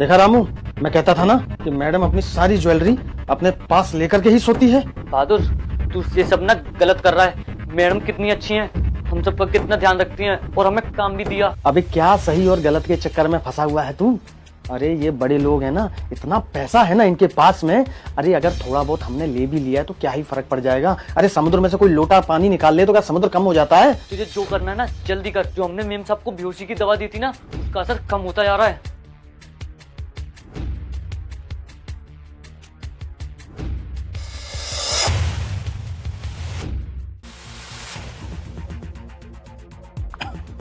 देखा रामू, मैं कहता था ना कि मैडम अपनी सारी ज्वेलरी अपने पास लेकर के ही सोती है। बहादुर, तू ये सब ना गलत कर रहा है। मैडम कितनी अच्छी हैं, हम सबका कितना ध्यान रखती हैं और हमें काम भी दिया। अबे क्या सही और गलत के चक्कर में फंसा हुआ है तू? अरे ये बड़े लोग हैं ना, इतना पैसा है ना इनके पास में। अरे अगर थोड़ा बहुत हमने ले भी लिया है तो क्या ही फर्क पड़ जाएगा। अरे समुद्र में से कोई लोटा पानी निकाल ले तो क्या समुद्र कम हो जाता है? तुझे जो करना है ना जल्दी कर। जो हमने मेम साहब को बेहोशी की दवा दी थी ना, उसका असर कम होता जा रहा है।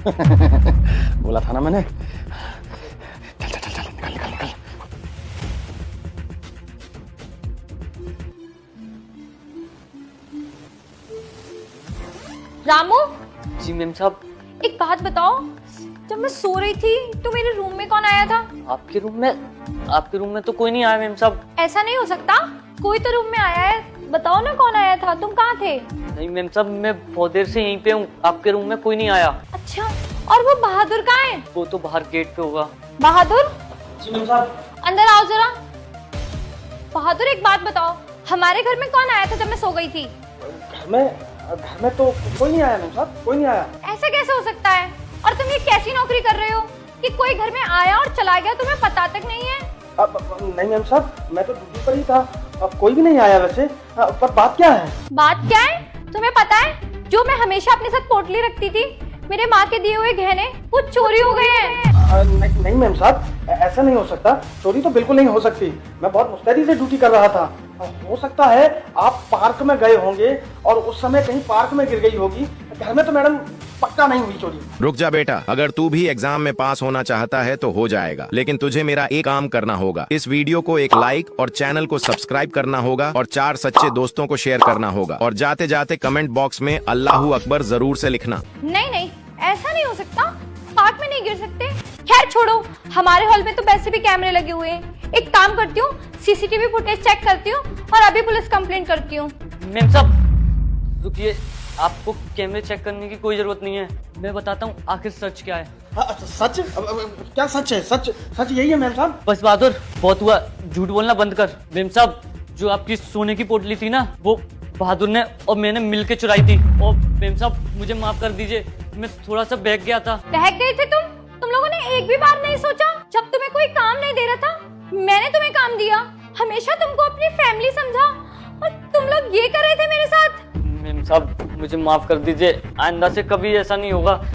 बोला था ना मैंने। चल चल चल चल, निकल निकल निकल। रामू, जी मेम साहब। एक बात बताओ, जब मैं सो रही थी तो मेरे रूम में कौन आया था? आपके रूम में तो कोई नहीं आया मेम साहब। ऐसा नहीं हो सकता, कोई तो रूम में आया है। बताओ ना कौन आया था, तुम कहाँ थे? नहीं मेम साहब, मैं बहुत देर से यहीं पे हूँ। आपके रूम में कोई नहीं आया। अच्छा, और वो बहादुर कहाँ है? वो तो बाहर गेट पे होगा। बहादुर, जी मैम साहब। अंदर आओ जरा। बहादुर, एक बात बताओ, हमारे घर में कौन आया था जब मैं सो गई थी? घर में तो कोई नहीं आया मैम साहब, कोई नहीं आया। ऐसा कैसे हो सकता है? और तुम ये कैसी नौकरी कर रहे हो कि कोई घर में आया और चला गया, तुम्हें पता तक नहीं है? अब नहीं मैम साहब, मैं तो ड्यूटी पर ही था। अब कोई भी नहीं आया वैसे। पर बात क्या है? बात क्या है? तुम्हें पता है, जो मैं हमेशा अपने साथ पोटली रखती थी, मेरे माँ के दिए हुए गहने, वो चोरी हो गए हैं। नहीं मैम साहब, ऐसा नहीं हो सकता। चोरी तो बिल्कुल नहीं हो सकती। मैं बहुत मुस्तैदी से ड्यूटी कर रहा था। हो सकता है आप पार्क में गए होंगे और उस समय कहीं पार्क में गिर गई होगी। घर में तो मैडम पक्का नहीं हुई चोरी। रुक जा बेटा, अगर तू भी एग्जाम में पास होना चाहता है तो हो जाएगा, लेकिन तुझे मेरा एक काम करना होगा। इस वीडियो को एक लाइक और चैनल को सब्सक्राइब करना होगा और 4 सच्चे दोस्तों को शेयर करना होगा और जाते जाते कमेंट बॉक्स में अल्लाहू अकबर जरूर से लिखना। नहीं, ऐसा नहीं हो सकता। पार्क में नहीं गिर सकते। खैर छोड़ो, हमारे हॉल में तो वैसे भी कैमरे लगे हुए हैं। एक काम करती हूँ, सीसीटीवी फुटेज चेक करती हूँ और अभी पुलिस कंप्लेंट करती हूँ। मेम साहब रुकिए, आपको कैमरे चेक करने की कोई जरूरत नहीं है। मैं बताता हूँ आखिर सच क्या है। सच? क्या सच है? सच यही है मैम साहब। बस बहादुर, बहुत हुआ, झूठ बोलना बंद कर। मेम साहब, जो आपकी सोने की पोटली थी ना, वो बहादुर ने और मैंने मिलके चुराई थी। और मेम साहब मुझे माफ कर दीजिए, मैं थोड़ा सा बहक गया था। बहक गए थे तुम लोगों ने एक भी बार नहीं सोचा? जब तुम्हें कोई काम नहीं दे रहा था, मैंने तुम्हें काम दिया। हमेशा तुमको अपनी फैमिली समझा और तुम लोग ये कर रहे थे मेरे साथ। मेम साहब मुझे माफ कर दीजिए, आइंदा से कभी ऐसा नहीं होगा।